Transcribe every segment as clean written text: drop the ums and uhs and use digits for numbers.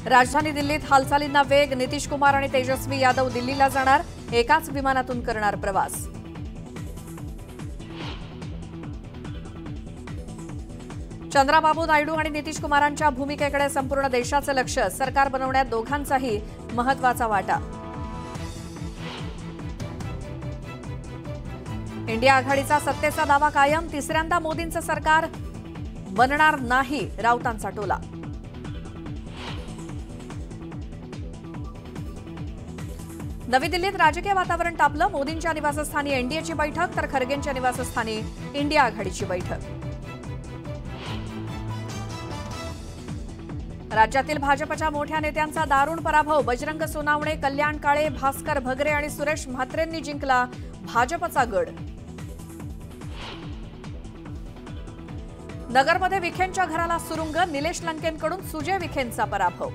राजधानी दिल्लीत हालचालींना वेग। नितीश कुमार आणि तेजस्वी यादव दिल्लीला जाणार, एकाच विमानातून करणार प्रवास। चंद्राबाबू नायडू आणि नितीश कुमारांच्या भूमिकेकडे संपूर्ण देशाचं लक्ष। सरकार बनवण्यात दोघांचाही महत्त्वाचा वाटा। इंडिया आघाडीचा सत्तेचा दावा कायम। तिसऱ्यांदा मोदींचं सरकार बनणार नाही, राऊतांचा टोला। नवी दिल्लीत राजकीय वातावरण तापलं। मोदींच्या निवासस्थानी एनडीएची बैठक, तर खरगेंच्या निवासस्थानी इंडिया आघाडीची बैठक। राज्यातील भाजपच्या मोठ्या नेत्यांचा दारुण पराभव। बजरंग सोनावणे, कल्याण काळे, भास्कर भगरे आणि सुरेश म्हात्रेंनी जिंकला भाजपचा गड। नगरमध्ये विखेंच्या घराला सुरुंग। निलेश लंकेंकडून सुजय विखेंचा पराभव।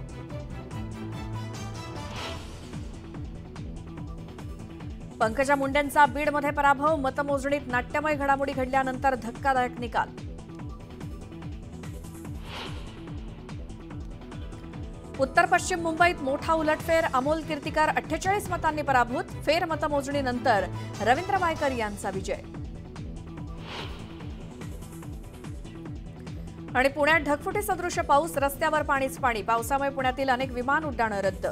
पंकजा मुंडेंचा बीडमध्ये पराभव। मतमोजणीत नाट्यमय घडामोडी घडल्यानंतर धक्कादायक निकाल। उत्तर पश्चिम मुंबईत मोठा उलटफेर। अमोल कीर्तिकर 48 मतांनी पराभूत। फेर मतमोजणीनंतर रवींद्र वायकर यांचा विजय। आणि पुण्यात ढगफुटी सदृश पाऊस। रस्त्यावर पाणीच पाणी। पावसामुळे पुण्यातील अनेक विमान उड्डाणं रद्द।